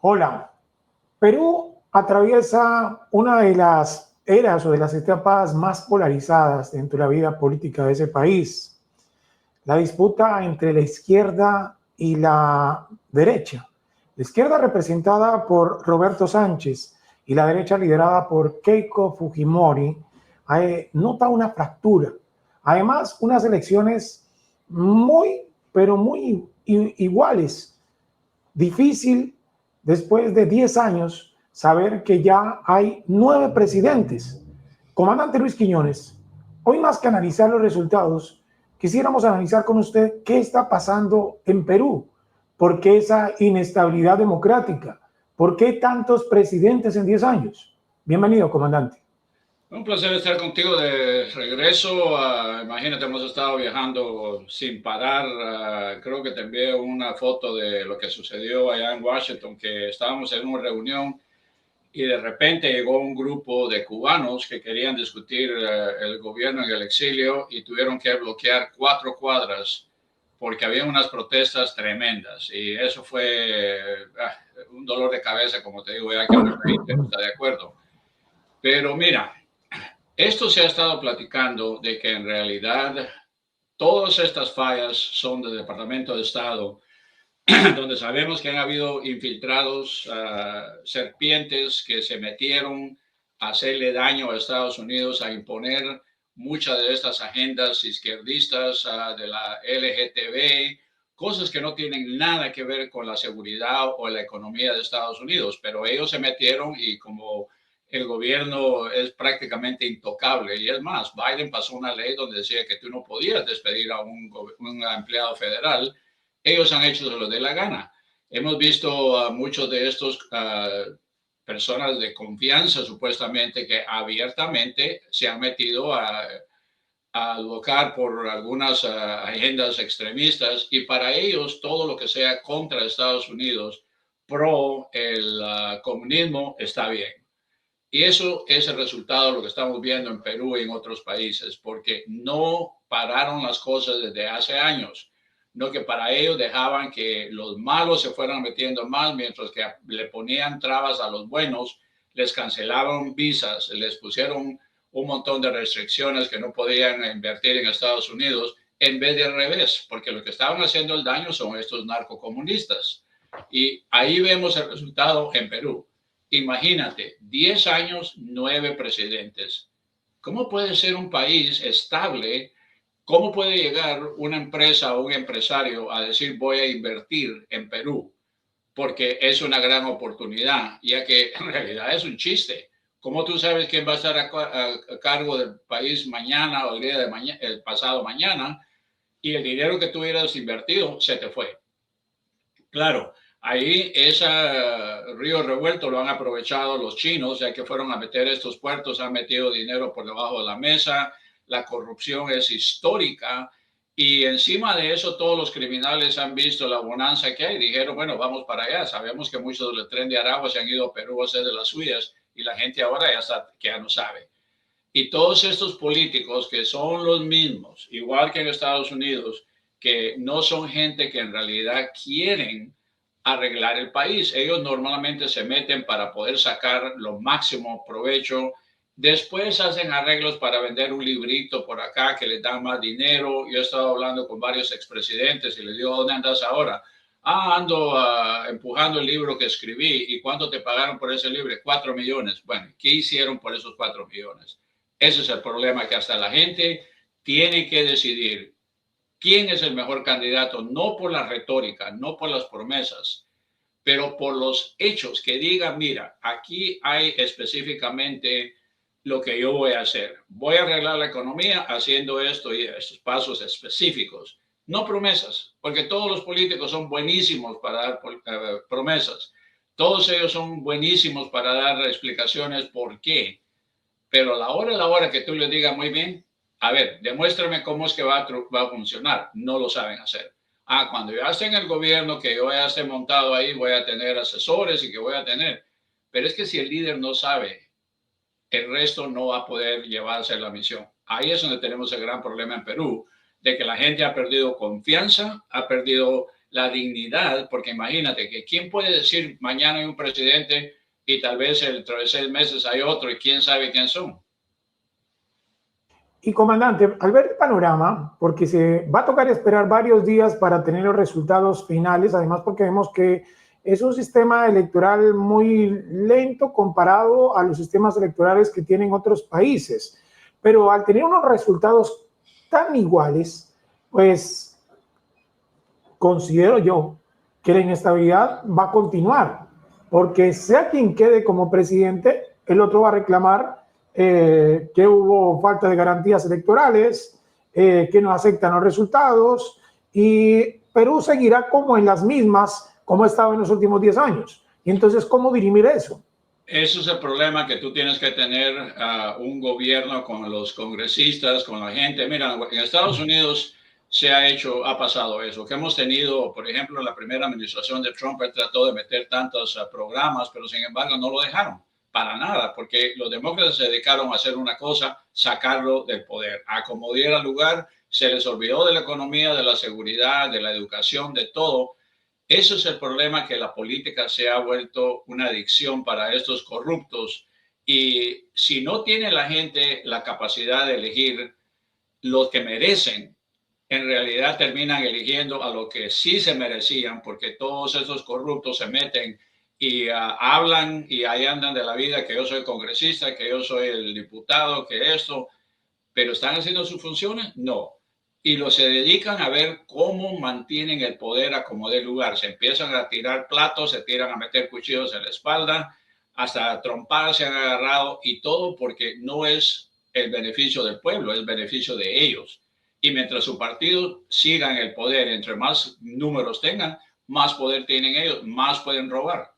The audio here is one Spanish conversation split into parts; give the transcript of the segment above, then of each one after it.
Hola, Perú atraviesa una de las eras o de las etapas más polarizadas dentro de la vida política de ese país. La disputa entre la izquierda y la derecha. La izquierda representada por Roberto Sánchez y la derecha liderada por Keiko Fujimori nota una fractura. Además, unas elecciones muy, pero muy iguales. Difícil, después de 10 años, saber que ya hay 9 presidentes. Comandante Luis Quiñones, hoy más que analizar los resultados, quisiéramos analizar con usted qué está pasando en Perú. ¿Por qué esa inestabilidad democrática? ¿Por qué tantos presidentes en 10 años? Bienvenido, comandante. Un placer estar contigo de regreso. Imagínate, hemos estado viajando sin parar. Creo que te envié una foto de lo que sucedió allá en Washington, que estábamos en una reunión y de repente llegó un grupo de cubanos que querían discutir el gobierno en el exilio y tuvieron que bloquear 4 cuadras porque había unas protestas tremendas. Y eso fue un dolor de cabeza, como te digo, ya que mucha gente no está de acuerdo. Pero mira, esto se ha estado platicando de que en realidad todas estas fallas son del Departamento de Estado, donde sabemos que han habido infiltrados, serpientes que se metieron a hacerle daño a Estados Unidos, a imponer muchas de estas agendas izquierdistas de la LGTB, cosas que no tienen nada que ver con la seguridad o la economía de Estados Unidos, pero ellos se metieron y como el gobierno es prácticamente intocable. Y es más, Biden pasó una ley donde decía que tú no podías despedir a un empleado federal. Ellos han hecho lo de la gana. Hemos visto a muchos de estos personas de confianza, supuestamente, que abiertamente se han metido a advocar por algunas agendas extremistas y para ellos todo lo que sea contra Estados Unidos, pro el comunismo, está bien. Y eso es el resultado de lo que estamos viendo en Perú y en otros países, porque no pararon las cosas desde hace años, no que para ellos dejaban que los malos se fueran metiendo más, mientras que le ponían trabas a los buenos, les cancelaron visas, les pusieron un montón de restricciones que no podían invertir en Estados Unidos, en vez de al revés, porque lo que estaban haciendo el daño son estos narcocomunistas. Y ahí vemos el resultado en Perú. Imagínate, 10 años, 9 presidentes. ¿Cómo puede ser un país estable? ¿Cómo puede llegar una empresa o un empresario a decir voy a invertir en Perú? Porque es una gran oportunidad, ya que en realidad es un chiste. ¿Cómo tú sabes quién va a estar a cargo del país mañana o el día de mañana, el pasado mañana? Y el dinero que tú hubieras invertido se te fue. Claro, ahí ese río revuelto lo han aprovechado los chinos, ya que fueron a meter estos puertos, han metido dinero por debajo de la mesa, la corrupción es histórica y encima de eso todos los criminales han visto la bonanza que hay y dijeron, bueno, vamos para allá. Sabemos que muchos del tren de Aragua se han ido a Perú a hacer de las suyas y la gente ahora ya, está, que ya no sabe. Y todos estos políticos que son los mismos, igual que en Estados Unidos, que no son gente que en realidad quieren arreglar el país. Ellos normalmente se meten para poder sacar lo máximo provecho. Después hacen arreglos para vender un librito por acá que les dan más dinero. Yo he estado hablando con varios expresidentes y les digo, ¿dónde andas ahora? Ando empujando el libro que escribí. ¿Y cuánto te pagaron por ese libro? 4 millones. Bueno, ¿qué hicieron por esos 4 millones? Ese es el problema, que hasta la gente tiene que decidir quién es el mejor candidato, no por la retórica, no por las promesas, pero por los hechos, que diga, mira, aquí hay específicamente lo que yo voy a hacer. Voy a arreglar la economía haciendo esto y estos pasos específicos, no promesas, porque todos los políticos son buenísimos para dar promesas. Todos ellos son buenísimos para dar explicaciones por qué. Pero a la hora que tú le digas muy bien, a ver, demuéstrame cómo es que va a funcionar. No lo saben hacer. Cuando ya esté en el gobierno, que yo ya esté montado ahí, voy a tener asesores y que voy a tener. Pero es que si el líder no sabe, el resto no va a poder llevarse la misión. Ahí es donde tenemos el gran problema en Perú, de que la gente ha perdido confianza, ha perdido la dignidad, porque imagínate que quién puede decir mañana hay un presidente y tal vez dentro de 6 meses hay otro y quién sabe quién son. Y comandante, al ver el panorama, porque se va a tocar esperar varios días para tener los resultados finales, además porque vemos que es un sistema electoral muy lento comparado a los sistemas electorales que tienen otros países, pero al tener unos resultados tan iguales, pues considero yo que la inestabilidad va a continuar, porque sea quien quede como presidente, el otro va a reclamar que hubo falta de garantías electorales, que no aceptan los resultados, y Perú seguirá como en las mismas, como ha estado en los últimos 10 años. Y entonces, ¿cómo dirimir eso? Eso es el problema que tú tienes que tener un gobierno con los congresistas, con la gente. Mira, en Estados Unidos ha pasado eso, que hemos tenido, por ejemplo, en la primera administración de Trump, él trató de meter tantos programas, pero sin embargo no lo dejaron para nada, porque los demócratas se dedicaron a hacer una cosa, sacarlo del poder. A como diera lugar, se les olvidó de la economía, de la seguridad, de la educación, de todo. Eso es el problema, que la política se ha vuelto una adicción para estos corruptos, y si no tiene la gente la capacidad de elegir los que merecen, en realidad terminan eligiendo a lo que sí se merecían, porque todos esos corruptos se meten y hablan y ahí andan de la vida, que yo soy congresista, que yo soy el diputado, que esto, pero ¿están haciendo sus funciones? No. Y se dedican a ver cómo mantienen el poder a como dé lugar. Se empiezan a tirar platos, se tiran a meter cuchillos en la espalda, hasta trompadas se han agarrado, y todo porque no es el beneficio del pueblo, es el beneficio de ellos. Y mientras su partido siga en el poder, entre más números tengan, más poder tienen ellos, más pueden robar.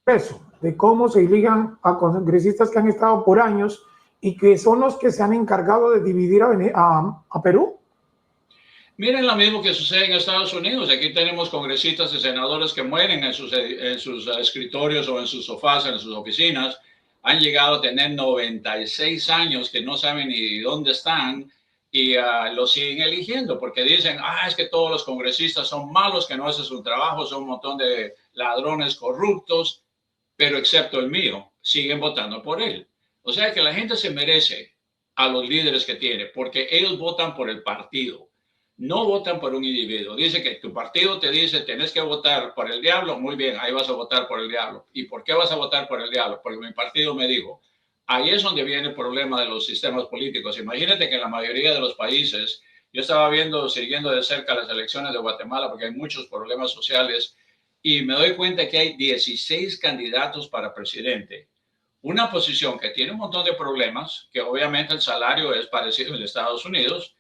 Eso, de cómo se ligan a congresistas que han estado por años y que son los que se han encargado de dividir a Perú. Miren lo mismo que sucede en Estados Unidos. Aquí tenemos congresistas y senadores que mueren en sus escritorios o en sus sofás, en sus oficinas. Han llegado a tener 96 años que no saben ni dónde están, y los siguen eligiendo porque dicen, es que todos los congresistas son malos, que no hacen su trabajo, son un montón de ladrones corruptos, pero excepto el mío, siguen votando por él. O sea que la gente se merece a los líderes que tiene, porque ellos votan por el partido, no votan por un individuo. Dice que tu partido te dice, tenés que votar por el diablo, muy bien, ahí vas a votar por el diablo. ¿Y por qué vas a votar por el diablo? Porque mi partido me dijo. Ahí es donde viene el problema de los sistemas políticos. Imagínate que en la mayoría de los países, yo estaba siguiendo de cerca las elecciones de Guatemala, porque hay muchos problemas sociales, y me doy cuenta que hay 16 candidatos para presidente. Una posición que tiene un montón de problemas, que obviamente el salario es parecido en Estados Unidos,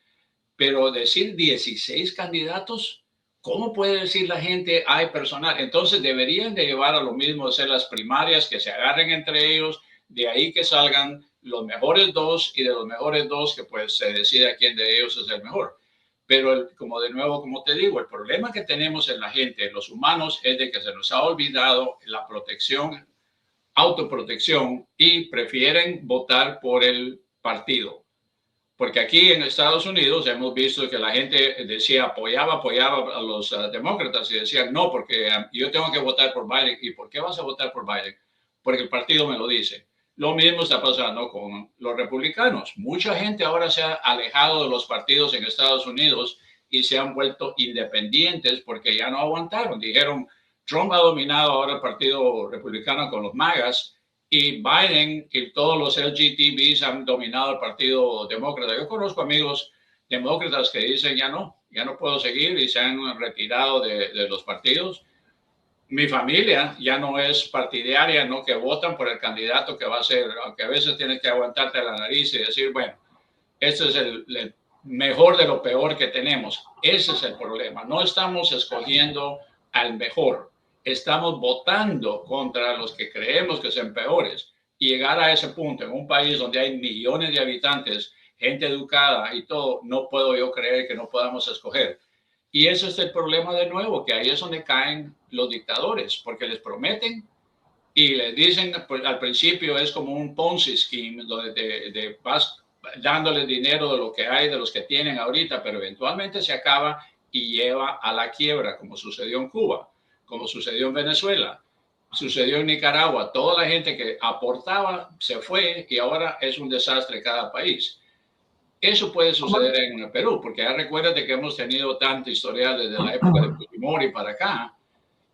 pero decir 16 candidatos, ¿cómo puede decir la gente hay personal? Entonces deberían de llevar a lo mismo, hacer las primarias, que se agarren entre ellos, de ahí que salgan los mejores dos, y de los mejores dos que pues se decida quién de ellos es el mejor. Pero como de nuevo, como te digo, el problema que tenemos en la gente, los humanos, es de que se nos ha olvidado la protección, autoprotección, y prefieren votar por el partido. Porque aquí en Estados Unidos hemos visto que la gente apoyaba a los demócratas, y decían, no, porque yo tengo que votar por Biden. ¿Y por qué vas a votar por Biden? Porque el partido me lo dice. Lo mismo está pasando con los republicanos. Mucha gente ahora se ha alejado de los partidos en Estados Unidos y se han vuelto independientes porque ya no aguantaron. Dijeron, Trump ha dominado ahora el partido republicano con los MAGAs, y Biden y todos los LGTBs han dominado el partido demócrata. Yo conozco amigos demócratas que dicen, ya no puedo seguir, y se han retirado de los partidos. Mi familia ya no es partidaria, no, que votan por el candidato que va a ser, aunque a veces tienes que aguantarte la nariz y decir, bueno, este es el mejor de lo peor que tenemos. Ese es el problema. No estamos escogiendo al mejor, estamos votando contra los que creemos que son peores. Y llegar a ese punto en un país donde hay millones de habitantes, gente educada y todo, no puedo yo creer que no podamos escoger. Y ese es el problema de nuevo, que ahí es donde caen los dictadores, porque les prometen y les dicen, pues, al principio es como un Ponzi scheme, donde vas dándole dinero de lo que hay, de los que tienen ahorita, pero eventualmente se acaba y lleva a la quiebra, como sucedió en Cuba, como sucedió en Venezuela, sucedió en Nicaragua. Toda la gente que aportaba se fue y ahora es un desastre cada país. Eso puede suceder en Perú, porque ya recuérdate que hemos tenido tanto historial desde la época de Fujimori para acá,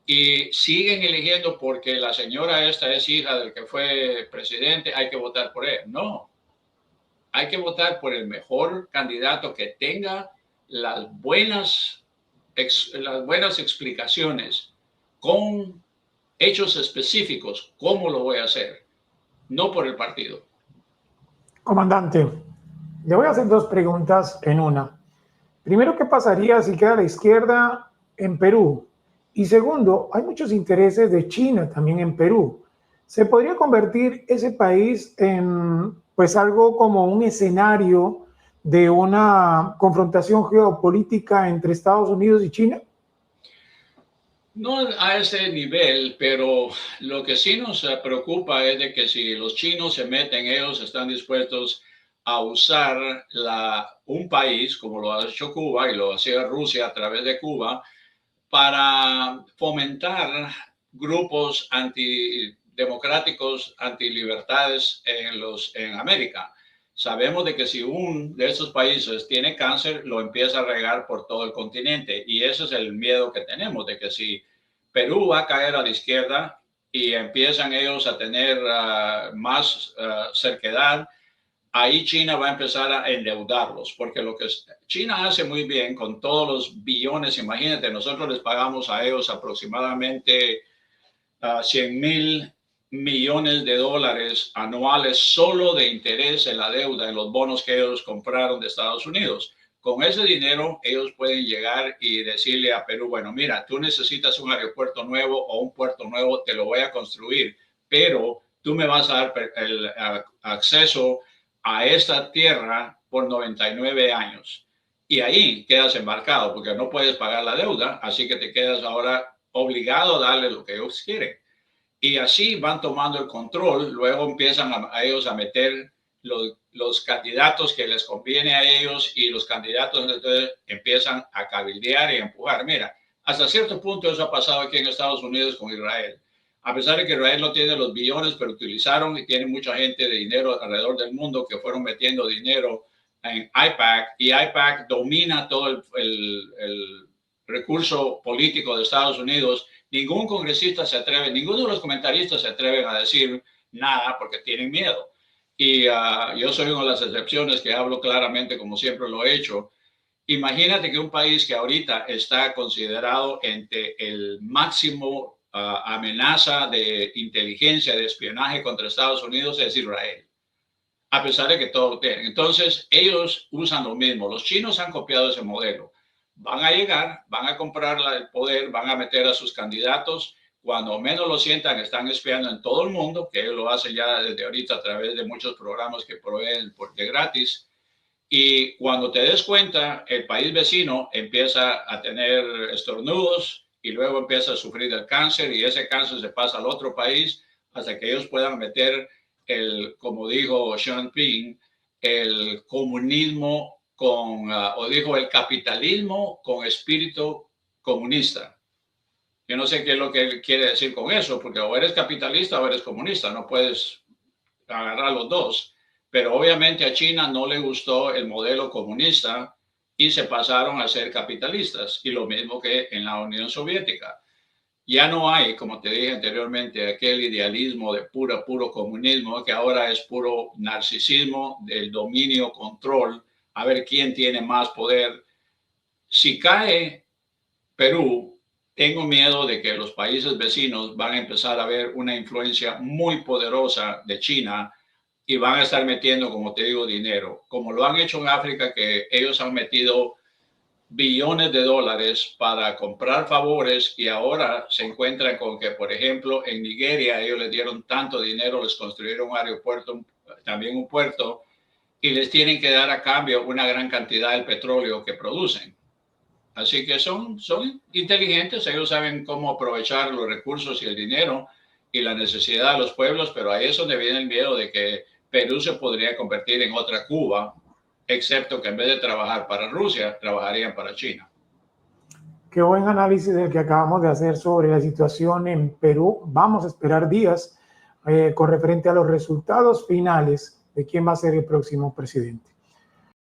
y siguen eligiendo porque la señora esta es hija del que fue presidente, hay que votar por él. No, hay que votar por el mejor candidato que tenga las buenas, las buenas explicaciones con hechos específicos, cómo lo voy a hacer, no por el partido. Comandante, le voy a hacer dos preguntas en una. Primero, ¿qué pasaría si queda la izquierda en Perú? Y segundo, hay muchos intereses de China también en Perú. ¿Se podría convertir ese país en pues algo como un escenario de una confrontación geopolítica entre Estados Unidos y China? No a ese nivel, pero lo que sí nos preocupa es de que si los chinos se meten, ellos están dispuestos a usar un país, como lo ha hecho Cuba y lo hacía Rusia a través de Cuba, para fomentar grupos antidemocráticos, antilibertades en América. Sabemos de que si uno de esos países tiene cáncer, lo empieza a regar por todo el continente. Y ese es el miedo que tenemos, de que si Perú va a caer a la izquierda y empiezan ellos a tener más cerquedad, ahí China va a empezar a endeudarlos, porque lo que China hace muy bien con todos los billones, imagínate, nosotros les pagamos a ellos aproximadamente 100,000 millones de dólares anuales solo de interés en la deuda, en los bonos que ellos compraron de Estados Unidos. Con ese dinero ellos pueden llegar y decirle a Perú, bueno, mira, tú necesitas un aeropuerto nuevo o un puerto nuevo, te lo voy a construir, pero tú me vas a dar el acceso a esta tierra por 99 años. Y ahí quedas embarcado porque no puedes pagar la deuda, así que te quedas ahora obligado a darle lo que ellos quieren. Y así van tomando el control, luego empiezan a ellos a meter los candidatos que les conviene a ellos y los candidatos entonces empiezan a cabildear y a empujar. Mira, hasta cierto punto eso ha pasado aquí en Estados Unidos con Israel. A pesar de que Israel no tiene los billones, pero utilizaron y tiene mucha gente de dinero alrededor del mundo que fueron metiendo dinero en AIPAC, y AIPAC domina todo el recurso político de Estados Unidos. Ningún congresista se atreve, ninguno de los comentaristas se atreven a decir nada porque tienen miedo. Y yo soy una de las excepciones que hablo claramente, como siempre lo he hecho. Imagínate que un país que ahorita está considerado entre el máximo amenaza de inteligencia, de espionaje contra Estados Unidos es Israel, a pesar de que todo tienen. Entonces, ellos usan lo mismo. Los chinos han copiado ese modelo. Van a llegar, van a comprar el poder, van a meter a sus candidatos. Cuando menos lo sientan, están espiando en todo el mundo, que ellos lo hacen ya desde ahorita a través de muchos programas que proveen de gratis. Y cuando te des cuenta, el país vecino empieza a tener estornudos y luego empieza a sufrir del cáncer, y ese cáncer se pasa al otro país hasta que ellos puedan meter como dijo Sean Ping, el comunismo o dijo el capitalismo con espíritu comunista. Yo no sé qué es lo que él quiere decir con eso, porque o eres capitalista o eres comunista, no puedes agarrar los dos. Pero obviamente a China no le gustó el modelo comunista y se pasaron a ser capitalistas, y lo mismo que en la Unión Soviética. Ya no hay, como te dije anteriormente, aquel idealismo de puro comunismo, que ahora es puro narcisismo del dominio, control, a ver quién tiene más poder. Si cae Perú, tengo miedo de que los países vecinos van a empezar a ver una influencia muy poderosa de China y van a estar metiendo, como te digo, dinero, como lo han hecho en África, que ellos han metido billones de dólares para comprar favores, y ahora se encuentran con que, por ejemplo, en Nigeria ellos les dieron tanto dinero, les construyeron un aeropuerto, también un puerto, y les tienen que dar a cambio una gran cantidad del petróleo que producen. Así que son inteligentes, ellos saben cómo aprovechar los recursos y el dinero y la necesidad de los pueblos, pero ahí es donde viene el miedo de que Perú se podría convertir en otra Cuba, excepto que en vez de trabajar para Rusia, trabajarían para China. Qué buen análisis el que acabamos de hacer sobre la situación en Perú. Vamos a esperar días con referente a los resultados finales de quién va a ser el próximo presidente.